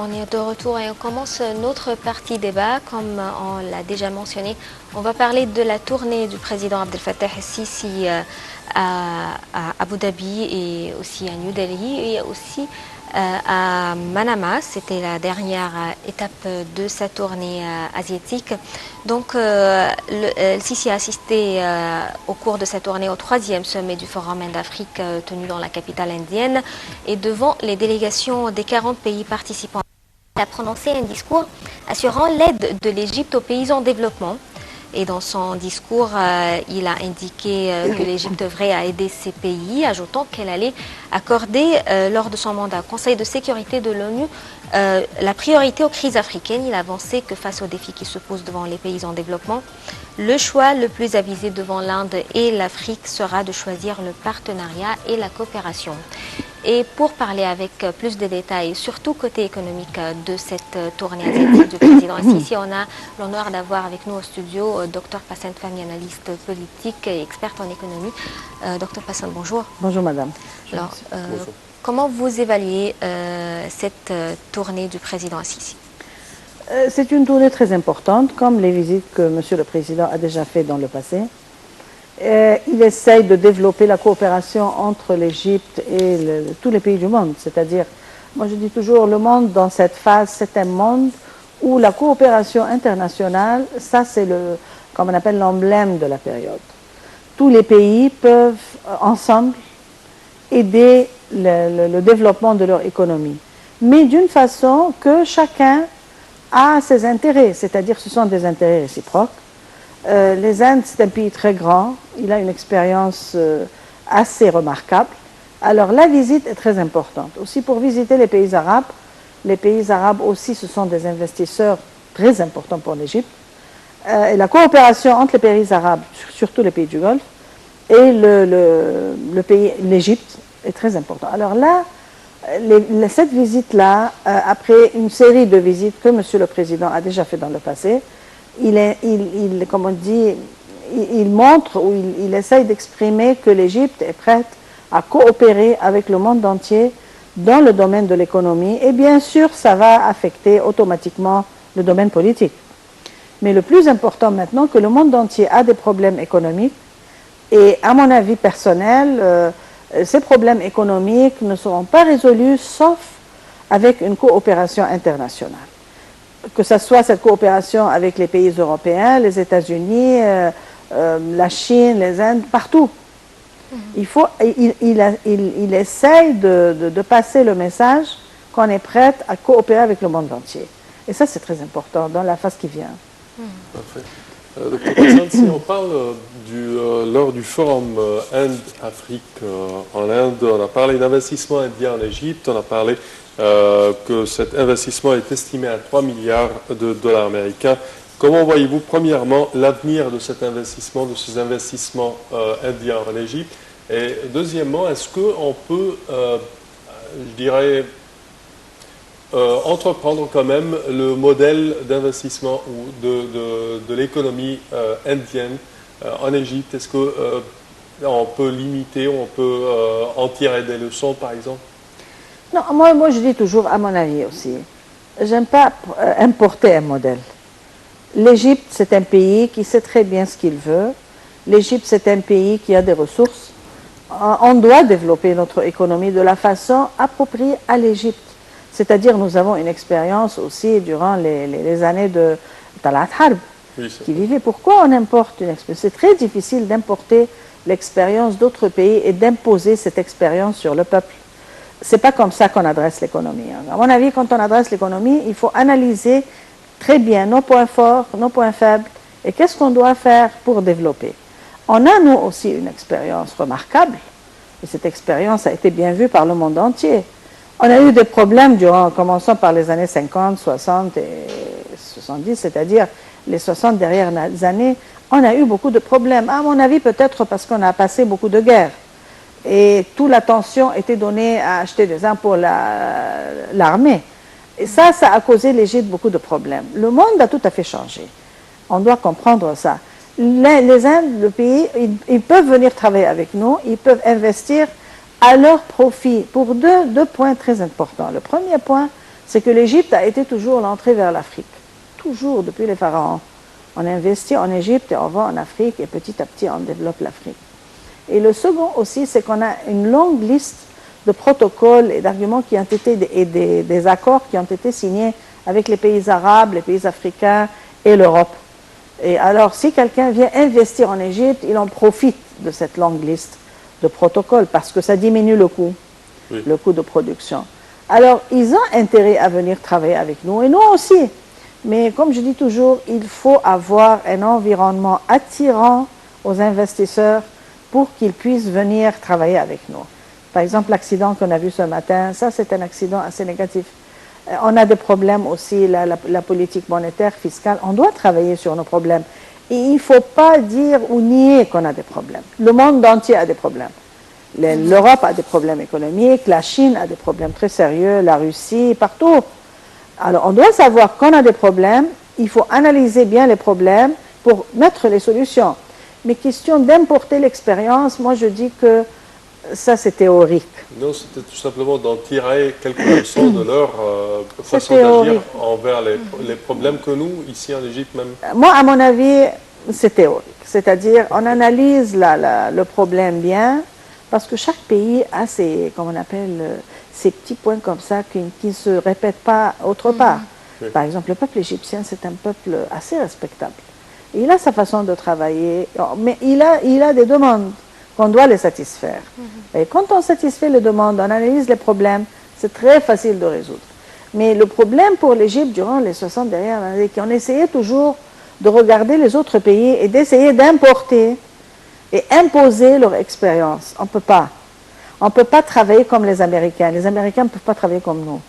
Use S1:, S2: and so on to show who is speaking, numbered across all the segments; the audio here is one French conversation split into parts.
S1: On est de retour et on commence notre partie débat. Comme on l'a déjà mentionné, on va parler de la tournée du président Abdel Fattah el-Sisi à Abu Dhabi et aussi à New Delhi et aussi à Manama. C'était la dernière étape de sa tournée asiatique. Donc, el-Sisi a assisté au cours de sa tournée au 3e sommet du Forum Inde-Afrique tenu dans la capitale indienne et devant les délégations des 40 pays participants. Il a prononcé un discours assurant l'aide de l'Égypte aux pays en développement. Et dans son discours, il a indiqué que l'Égypte devrait aider ces pays, ajoutant qu'elle allait accorder, lors de son mandat au Conseil de sécurité de l'ONU, la priorité aux crises africaines. Il a avancé que face aux défis qui se posent devant les pays en développement, le choix le plus avisé devant l'Inde et l'Afrique sera de choisir le partenariat et la coopération. Et pour parler avec plus de détails, surtout côté économique de cette tournée asiatique du président el-Sisi, on a l'honneur d'avoir avec nous au studio Dr Passant Fahmy, analyste politique et experte en économie. Dr Passant, bonjour.
S2: Bonjour madame.
S1: Alors, comment vous évaluez cette tournée du président el-Sisi?
S2: C'est une tournée très importante, comme les visites que Monsieur le Président a déjà fait dans le passé. Il essaye de développer la coopération entre l'Égypte et tous les pays du monde. C'est-à-dire, moi je dis toujours, le monde dans cette phase, c'est un monde où la coopération internationale, ça c'est comme on appelle l'emblème de la période. Tous les pays peuvent ensemble aider le développement de leur économie, mais d'une façon que chacun a ses intérêts, c'est-à-dire ce sont des intérêts réciproques. Les Indes, c'est un pays très grand, il a une expérience assez remarquable. Alors la visite est très importante. Aussi pour visiter les pays arabes aussi ce sont des investisseurs très importants pour l'Égypte. Et la coopération entre les pays arabes, surtout les pays du Golfe, et l'Égypte est très importante. Alors là, cette visite-là, après une série de visites que Monsieur le Président a déjà fait dans le passé, comme on dit, il montre ou il essaye d'exprimer que l'Égypte est prête à coopérer avec le monde entier dans le domaine de l'économie. Et bien sûr, ça va affecter automatiquement le domaine politique. Mais le plus important maintenant, que le monde entier a des problèmes économiques. Et à mon avis personnel, ces problèmes économiques ne seront pas résolus sauf avec une coopération internationale. Que ce soit cette coopération avec les pays européens, les États-Unis, la Chine, les Indes, partout. Il essaye de passer le message qu'on est prête à coopérer avec le monde entier. Et ça, c'est très important dans la phase qui vient.
S3: Parfait. Dr Passant, si on parle lors du forum Inde-Afrique en Inde, on a parlé d'investissement indien en Égypte, on a parlé que cet investissement est estimé à 3 milliards de dollars américains. Comment voyez-vous, premièrement, l'avenir de cet investissement, de ces investissements indiens en Égypte? Et deuxièmement, est-ce qu'on peut, je dirais, entreprendre quand même le modèle d'investissement ou de l'économie indienne en Égypte? Est-ce qu'on peut limiter, on peut en tirer des leçons, par exemple?
S2: Non, moi je dis toujours, à mon avis aussi, j'aime pas importer un modèle. L'Égypte, c'est un pays qui sait très bien ce qu'il veut. L'Égypte, c'est un pays qui a des ressources. On doit développer notre économie de la façon appropriée à l'Égypte. C'est-à-dire, nous avons une expérience aussi durant les années de Talat Harb, qui vivait. Pourquoi on importe une expérience? C'est très difficile d'importer l'expérience d'autres pays et d'imposer cette expérience sur le peuple. C'est pas comme ça qu'on adresse l'économie. À mon avis, quand on adresse l'économie, il faut analyser très bien nos points forts, nos points faibles, et qu'est-ce qu'on doit faire pour développer. On a, nous aussi, une expérience remarquable, et cette expérience a été bien vue par le monde entier. On a eu des problèmes commençant par les années 50, 60 et 70, c'est-à-dire les 60 dernières années, on a eu beaucoup de problèmes. À mon avis, peut-être parce qu'on a passé beaucoup de guerres. Et toute l'attention était donnée à acheter des armes pour l'armée. Et ça a causé l'Égypte beaucoup de problèmes. Le monde a tout à fait changé. On doit comprendre ça. Les Indes, le pays, ils peuvent venir travailler avec nous, ils peuvent investir à leur profit pour deux points très importants. Le premier point, c'est que l'Égypte a été toujours l'entrée vers l'Afrique. Toujours, depuis les pharaons. On investit en Égypte et on va en Afrique et petit à petit on développe l'Afrique. Et le second aussi, c'est qu'on a une longue liste de protocoles et d'arguments qui ont été, et des accords qui ont été signés avec les pays arabes, les pays africains et l'Europe. Et alors, si quelqu'un vient investir en Égypte, il en profite de cette longue liste de protocoles parce que ça diminue le coût, le coût de production. Alors, ils ont intérêt à venir travailler avec nous et nous aussi. Mais comme je dis toujours, il faut avoir un environnement attirant aux investisseurs pour qu'ils puissent venir travailler avec nous. Par exemple, l'accident qu'on a vu ce matin, ça c'est un accident assez négatif. On a des problèmes aussi, la politique monétaire, fiscale. On doit travailler sur nos problèmes. Et il ne faut pas dire ou nier qu'on a des problèmes. Le monde entier a des problèmes. L'Europe a des problèmes économiques, la Chine a des problèmes très sérieux, la Russie, partout. Alors, on doit savoir qu'on a des problèmes, il faut analyser bien les problèmes pour mettre les solutions. Mais question d'importer l'expérience, moi je dis que ça c'est théorique.
S3: Non, c'était tout simplement d'en tirer quelques leçons de leur façon d'agir envers les problèmes que nous, ici en Égypte même.
S2: Moi, à mon avis, c'est théorique. C'est-à-dire, on analyse le problème bien, parce que chaque pays a ses, comment on appelle, ces petits points comme ça qui ne se répètent pas autre part. Oui. Par exemple, le peuple égyptien, c'est un peuple assez respectable. Il a sa façon de travailler, mais il a des demandes qu'on doit les satisfaire. Et quand on satisfait les demandes, on analyse les problèmes, c'est très facile de résoudre. Mais le problème pour l'Égypte durant les 60 dernières années, c'est qu'on essayait toujours de regarder les autres pays et d'essayer d'importer et imposer leur expérience. On ne peut pas. On ne peut pas travailler comme les Américains. Les Américains ne peuvent pas travailler comme nous.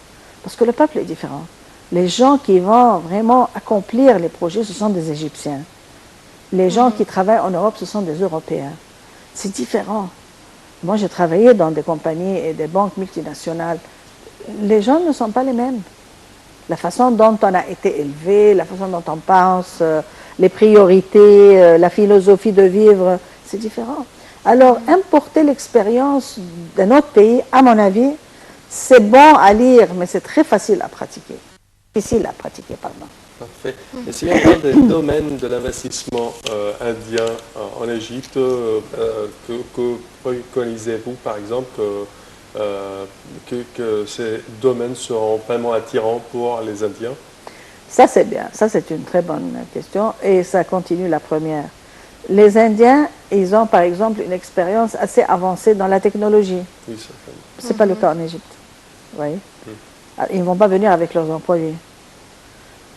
S2: Parce que le peuple est différent. Les gens qui vont vraiment accomplir les projets, ce sont des Égyptiens. Les gens qui travaillent en Europe, ce sont des Européens. C'est différent. Moi, j'ai travaillé dans des compagnies et des banques multinationales. Les gens ne sont pas les mêmes. La façon dont on a été élevé, la façon dont on pense, les priorités, la philosophie de vivre, c'est différent. Alors, importer l'expérience d'un autre pays, à mon avis, c'est bon à lire, mais c'est très facile à pratiquer. Difficile à pratiquer, pardon.
S3: Parfait. Et si on parle des domaines de l'investissement indien en Égypte, que préconisez-vous, par exemple, que ces domaines seront vraiment attirants pour les Indiens?
S2: Ça, c'est bien. Ça, c'est une très bonne question. Et ça continue la première. Les Indiens, ils ont, par exemple, une expérience assez avancée dans la technologie. Oui, ce n'est pas le cas en Égypte. Vous voyez? Ils ne vont pas venir avec leurs employés.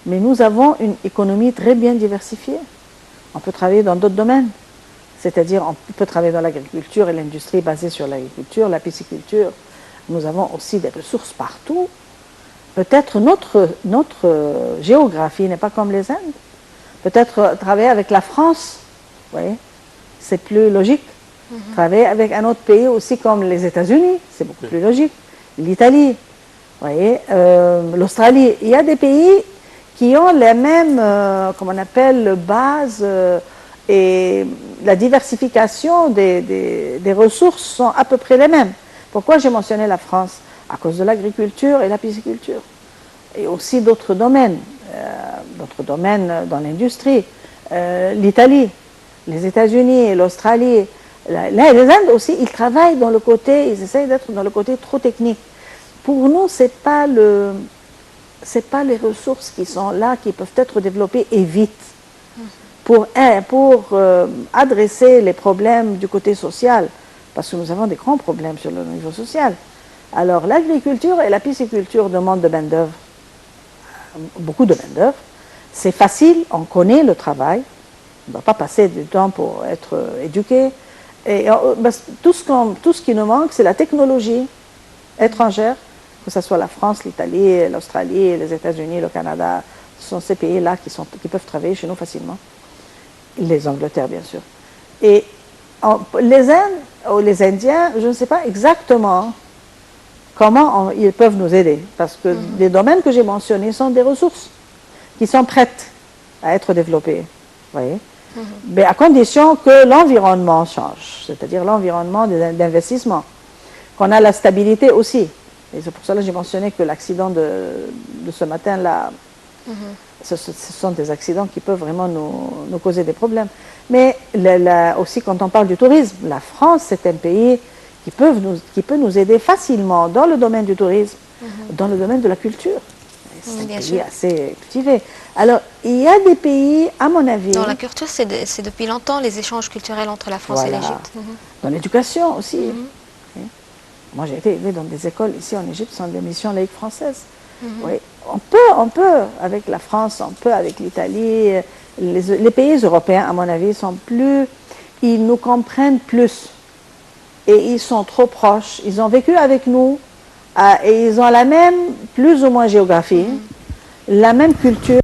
S2: Mais nous avons une économie très bien diversifiée. On peut travailler dans d'autres domaines. C'est-à-dire, on peut travailler dans l'agriculture et l'industrie basée sur l'agriculture, la pisciculture. Nous avons aussi des ressources partout. Peut-être notre géographie n'est pas comme les Indes. Peut-être travailler avec la France, vous voyez, c'est plus logique. Travailler avec un autre pays aussi comme les États-Unis, c'est beaucoup plus logique. L'Italie, vous voyez, l'Australie. Il y a des pays qui ont les mêmes, comme on appelle, bases et la diversification des ressources sont à peu près les mêmes. Pourquoi j'ai mentionné la France? À cause de l'agriculture et la pisciculture. Et aussi d'autres domaines dans l'industrie. L'Italie, les États-Unis, l'Australie, les Indes aussi, ils travaillent dans le côté, ils essayent d'être dans le côté trop technique. Pour nous, c'est pas les ressources qui sont là, qui peuvent être développées et vite pour adresser les problèmes du côté social, parce que nous avons des grands problèmes sur le niveau social. Alors l'agriculture et la pisciculture demandent de main-d'œuvre, beaucoup de main-d'œuvre. C'est facile, on connaît le travail, on ne doit pas passer du temps pour être éduqué. Et tout ce qui nous manque, c'est la technologie étrangère, que ce soit la France, l'Italie, l'Australie, les États-Unis, le Canada. Ce sont ces pays-là qui peuvent travailler chez nous facilement. Les Angleterres, bien sûr. Et les Indes ou les Indiens, je ne sais pas exactement comment ils peuvent nous aider. Parce que les domaines que j'ai mentionnés sont des ressources qui sont prêtes à être développées. Vous voyez? Mais à condition que l'environnement change, c'est-à-dire l'environnement d'investissement, qu'on a la stabilité aussi. Et c'est pour cela que j'ai mentionné que l'accident de ce matin-là, ce sont des accidents qui peuvent vraiment nous causer des problèmes. Mais aussi, quand on parle du tourisme, la France, c'est un pays qui peut nous aider facilement dans le domaine du tourisme, dans le domaine de la culture. C'est un pays assez cultivé. Alors, il y a des pays, à mon avis...
S1: Dans la culture, c'est depuis longtemps les échanges culturels entre la France et l'Égypte.
S2: Dans l'éducation aussi. Moi, j'ai été élevée dans des écoles ici en Égypte, sans des missions laïques françaises. Oui, on peut, avec la France, on peut avec l'Italie. Les pays européens, à mon avis, sont plus... Ils nous comprennent plus. Et ils sont trop proches. Ils ont vécu avec nous. Et ils ont la même, plus ou moins géographie, la même culture.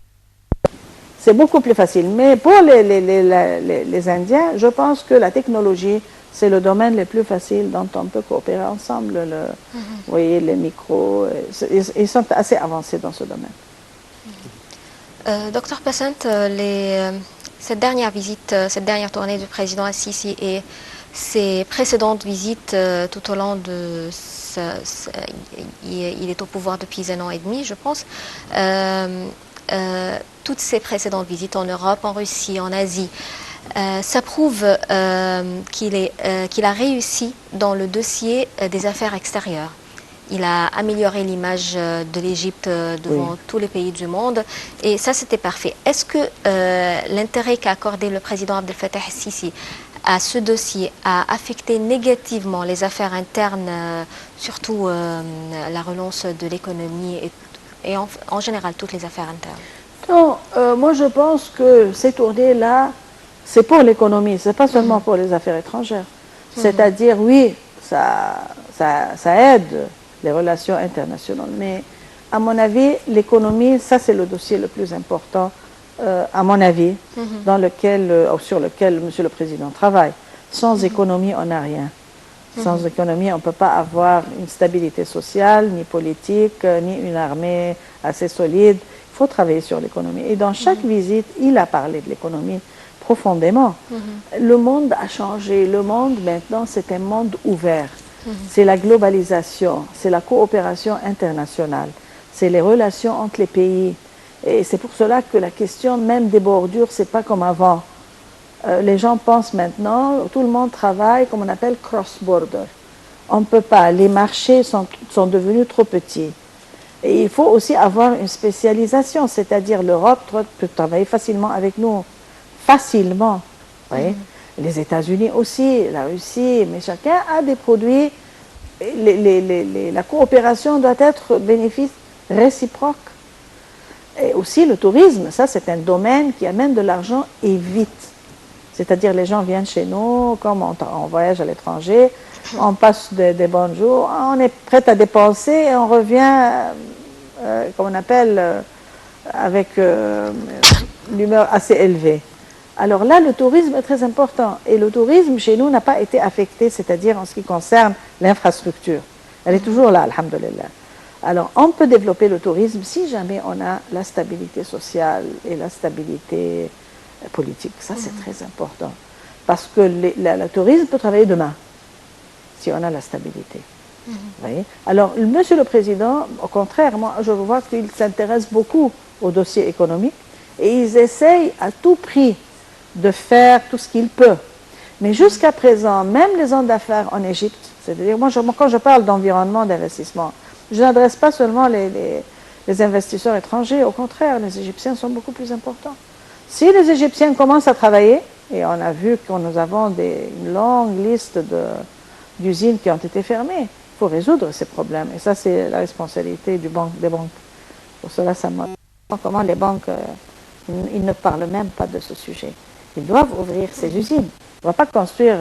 S2: C'est beaucoup plus facile. Mais pour les Indiens, je pense que la technologie, c'est le domaine le plus facile dont on peut coopérer ensemble. Vous voyez, les micros, ils sont assez avancés dans ce domaine.
S1: Docteur Passant, cette dernière visite, cette dernière tournée du président Al-Sisi et ses précédentes visites tout au long de... il est au pouvoir depuis 1 an et demi, je pense. Toutes ces précédentes visites en Europe, en Russie, en Asie, ça prouve qu'il a réussi dans le dossier des affaires extérieures. Il a amélioré l'image de l'Égypte devant tous les pays du monde et ça c'était parfait. Est-ce que l'intérêt qu'a accordé le président Abdel Fattah el-Sisi à ce dossier a affecté négativement les affaires internes, surtout la relance de l'économie et en général toutes les affaires internes?
S2: Non, moi je pense que ces tournées-là, c'est pour l'économie, c'est pas seulement pour les affaires étrangères. C'est-à-dire, oui, ça aide les relations internationales, mais à mon avis, l'économie, ça c'est le dossier le plus important, à mon avis, sur lequel M. le Président travaille. Sans économie, on n'a rien. Sans économie, on ne peut pas avoir une stabilité sociale, ni politique, ni une armée assez solide. Il faut travailler sur l'économie. Et dans chaque visite, il a parlé de l'économie profondément. Le monde a changé. Le monde, maintenant, c'est un monde ouvert. C'est la globalisation, c'est la coopération internationale, c'est les relations entre les pays. Et c'est pour cela que la question même des bordures, c'est pas comme avant. Les gens pensent maintenant, tout le monde travaille comme on appelle cross-border. On ne peut pas, les marchés sont devenus trop petits. Et il faut aussi avoir une spécialisation, c'est-à-dire l'Europe peut travailler facilement avec nous, facilement. Oui. Les États-Unis aussi, la Russie, mais chacun a des produits. La coopération doit être bénéfice réciproque. Et aussi le tourisme, ça c'est un domaine qui amène de l'argent et vite. C'est-à-dire les gens viennent chez nous, comme on voyage à l'étranger, on passe des bons jours, on est prêt à dépenser et on revient, comme on appelle, avec l'humeur assez élevée. Alors là, le tourisme est très important. Et le tourisme, chez nous, n'a pas été affecté, c'est-à-dire en ce qui concerne l'infrastructure. Elle est toujours là, alhamdoulilah. Alors, on peut développer le tourisme si jamais on a la stabilité sociale et la stabilité politique. Ça, c'est très important. Parce que le tourisme peut travailler demain, si on a la stabilité. Vous voyez? Alors, Monsieur le Président, au contraire, moi, je vois qu'il s'intéresse beaucoup au dossier économique et ils essayent à tout prix de faire tout ce qu'il peut. Mais jusqu'à présent, même les hommes d'affaires en Égypte, c'est-à-dire, moi, quand je parle d'environnement, d'investissement, je n'adresse pas seulement les investisseurs étrangers, au contraire, les Égyptiens sont beaucoup plus importants. Si les Égyptiens commencent à travailler, et on a vu que nous avons une longue liste d'usines qui ont été fermées, il faut résoudre ces problèmes. Et ça, c'est la responsabilité des banques. Pour cela, ça me comment les banques, ils ne parlent même pas de ce sujet. Ils doivent ouvrir ces usines. On ne va pas construire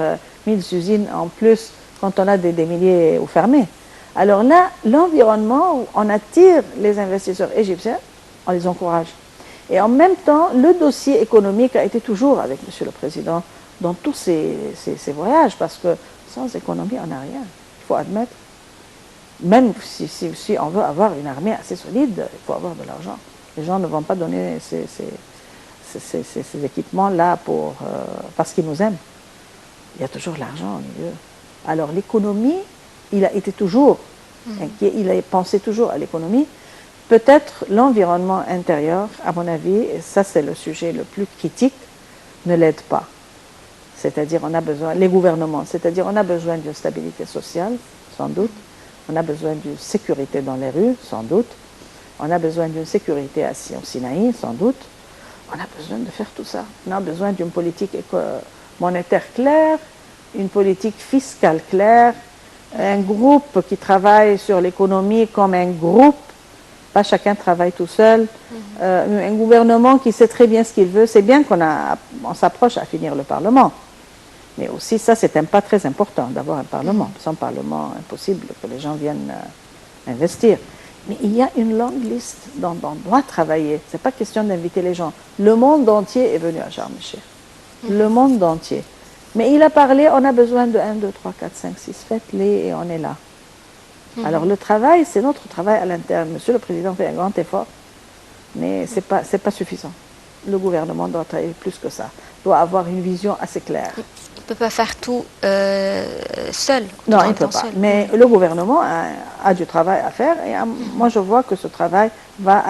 S2: 1000 usines en plus quand on a des milliers fermées. Alors là, l'environnement, on attire les investisseurs égyptiens, on les encourage. Et en même temps, le dossier économique a été toujours avec M. le Président dans tous ces voyages, parce que sans économie, on n'a rien. Il faut admettre. Même si on veut avoir une armée assez solide, il faut avoir de l'argent. Les gens ne vont pas donner ces équipements-là parce qu'ils nous aiment. Il y a toujours l'argent au milieu. Alors l'économie, il a été toujours Il a pensé toujours à l'économie. Peut-être l'environnement intérieur, à mon avis, et ça c'est le sujet le plus critique, ne l'aide pas. C'est-à-dire on a besoin, les gouvernements, c'est-à-dire on a besoin d'une stabilité sociale, sans doute, on a besoin d'une sécurité dans les rues, sans doute, on a besoin d'une sécurité à Sinaï, sans doute, on a besoin de faire tout ça. On a besoin d'une politique monétaire claire, une politique fiscale claire, un groupe qui travaille sur l'économie comme un groupe, pas chacun travaille tout seul, un gouvernement qui sait très bien ce qu'il veut. C'est bien qu'on s'approche à finir le Parlement, mais aussi ça c'est un pas très important d'avoir un Parlement. Sans Parlement, impossible que les gens viennent investir. Mais il y a une longue liste dont on doit travailler. Ce n'est pas question d'inviter les gens. Le monde entier est venu à Sharm el-Sheikh. Le monde entier. Mais il a parlé, on a besoin de 1, 2, 3, 4, 5, 6, faites-les et on est là. Alors le travail, c'est notre travail à l'interne. Monsieur le Président fait un grand effort, mais ce n'est pas suffisant. Le gouvernement doit travailler plus que ça, doit avoir une vision assez claire.
S1: Il ne peut pas faire tout seul.
S2: Non, il ne peut pas. Mais le gouvernement a du travail à faire et moi je vois que ce travail va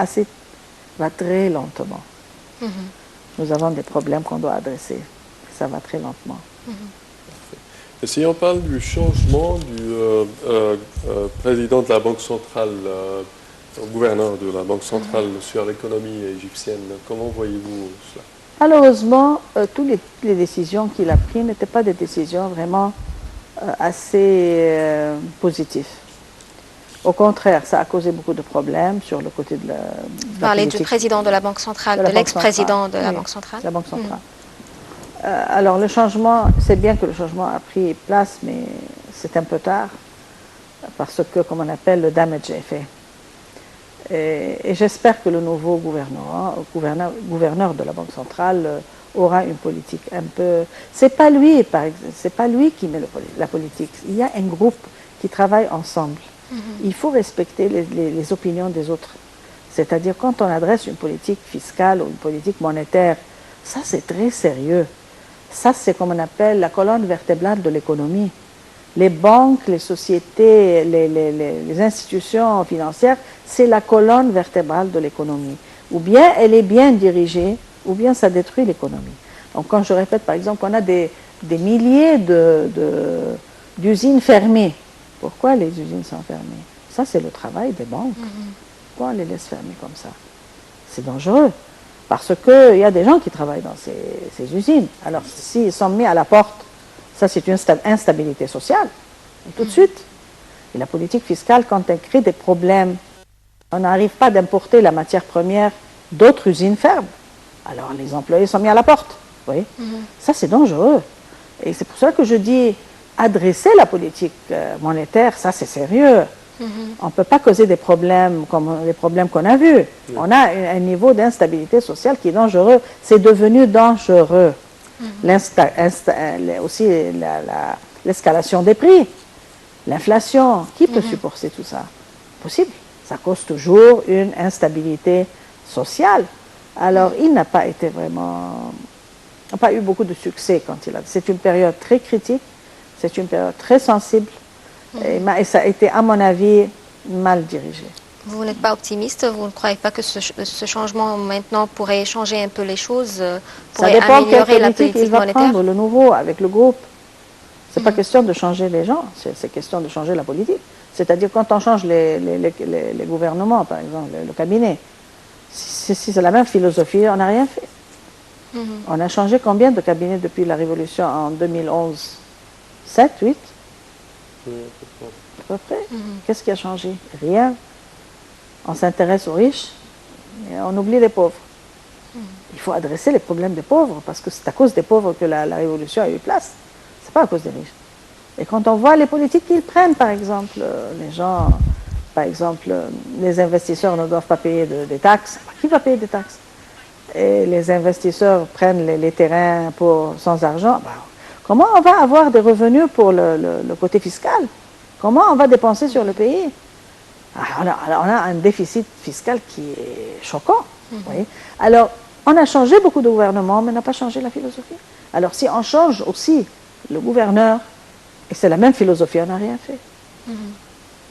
S2: très lentement. Nous avons des problèmes qu'on doit adresser. Ça va très lentement.
S3: Et si on parle du changement du président de la Banque centrale, gouverneur de la Banque centrale sur l'économie égyptienne, comment voyez-vous cela?
S2: Malheureusement, toutes les décisions qu'il a prises n'étaient pas des décisions vraiment assez positives. Au contraire, ça a causé beaucoup de problèmes sur le côté de la
S1: Vous parlez du président de la Banque centrale, de l'ex-président de la Banque centrale.
S2: La Banque centrale. Alors le changement, c'est bien que le changement a pris place, mais c'est un peu tard, parce que, comme on appelle, le damage est fait. Et j'espère que le nouveau gouverneur de la Banque centrale aura une politique un peu... C'est pas lui, c'est pas lui qui met la politique. Il y a un groupe qui travaille ensemble. Il faut respecter les opinions des autres. C'est-à-dire, quand on adresse une politique fiscale ou une politique monétaire, ça c'est très sérieux. Ça, c'est comme on appelle la colonne vertébrale de l'économie. Les banques, les sociétés, les institutions financières, c'est la colonne vertébrale de l'économie. Ou bien elle est bien dirigée, ou bien ça détruit l'économie. Donc quand je répète, par exemple, on a des milliers d'usines fermées. Pourquoi les usines sont fermées? Ça, c'est le travail des banques. Pourquoi on les laisse fermer comme ça? C'est dangereux. Parce qu'il y a des gens qui travaillent dans ces usines. Alors, s'ils sont mis à la porte, ça c'est une instabilité sociale. Et tout de suite. Et la politique fiscale, quand elle crée des problèmes, on n'arrive pas d'importer la matière première d'autres usines fermes. Alors, les employés sont mis à la porte. Vous voyez? Ça, c'est dangereux. Et c'est pour ça que je dis, adresser la politique monétaire, ça c'est sérieux. On ne peut pas causer des problèmes comme les problèmes qu'on a vus. On a un niveau d'instabilité sociale qui est dangereux. C'est devenu dangereux. Aussi l'escalation des prix, l'inflation. Qui peut supporter tout ça? Possible. Ça cause toujours une instabilité sociale. Alors, il n'a pas été vraiment... n'a pas eu beaucoup de succès quand il a... C'est une période très critique, c'est une période très sensible. Et ça a été, à mon avis, mal dirigé.
S1: Vous n'êtes pas optimiste? Vous ne croyez pas que ce changement maintenant pourrait changer un peu les choses, pourrait améliorer la politique
S2: il va
S1: monétaire?
S2: prendre le nouveau avec le groupe. Ce n'est pas question de changer les gens, c'est question de changer la politique. C'est-à-dire quand on change les gouvernements, par exemple, le cabinet, si c'est la même philosophie, on n'a rien fait. On a changé combien de cabinets depuis la Révolution en 2011? 7, 8? À peu près. Qu'est-ce qui a changé? Rien. On s'intéresse aux riches et on oublie les pauvres. Il faut adresser les problèmes des pauvres parce que c'est à cause des pauvres que la révolution a eu place. C'est pas à cause des riches. Et quand on voit les politiques qu'ils prennent, par exemple, les gens, par exemple, les investisseurs ne doivent pas payer des taxes. Qui va payer des taxes? Et les investisseurs prennent les terrains sans argent. Comment on va avoir des revenus pour le côté fiscal? Comment on va dépenser sur le pays? Alors, on a un déficit fiscal qui est choquant. Vous voyez? Alors, on a changé beaucoup de gouvernements, mais on n'a pas changé la philosophie. Alors, si on change aussi le gouverneur, et c'est la même philosophie, on n'a rien fait.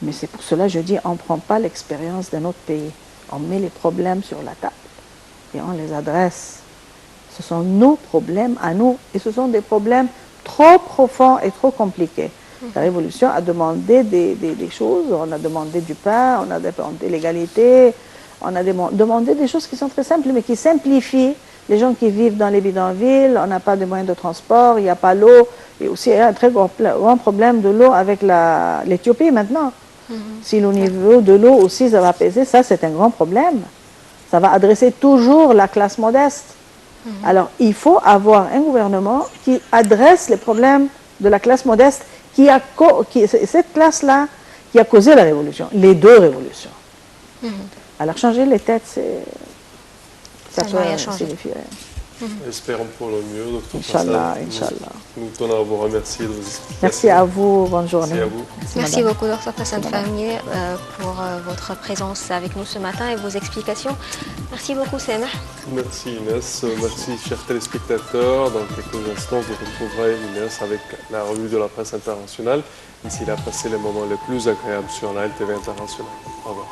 S2: Mais c'est pour cela que je dis, on ne prend pas l'expérience d'un autre pays. On met les problèmes sur la table et on les adresse. Ce sont nos problèmes à nous et ce sont des problèmes trop profonds et trop compliqués. La Révolution a demandé des choses, on a demandé du pain, on a demandé l'égalité, on a demandé des choses qui sont très simples mais qui simplifient les gens qui vivent dans les bidonvilles, on n'a pas de moyens de transport, il n'y a pas l'eau, et aussi il y a un très grand problème de l'eau avec l'Éthiopie maintenant. Si le niveau de l'eau aussi ça va peser, ça c'est un grand problème. Ça va adresser toujours la classe modeste. Alors il faut avoir un gouvernement qui adresse les problèmes de la classe modeste, cette classe-là qui a causé la révolution, les deux révolutions. Alors changer les têtes, ça peut signifier.
S3: Espérons pour le mieux, docteur
S2: Inch'Allah,
S3: Hassan.
S2: Inch'Allah.
S3: Nous tenons à vous remercier de vos explications.
S2: Merci à vous, bonne journée.
S3: Merci à vous.
S1: Merci beaucoup, Dr Hassan Fahmy, pour votre présence avec nous ce matin et vos explications. Merci beaucoup, Semah.
S3: Merci Inès, merci chers téléspectateurs. Dans quelques instants, vous retrouverez Inès avec la revue de la presse internationale. Ici, il a passé les moments les plus agréables sur la LTV internationale. Au revoir.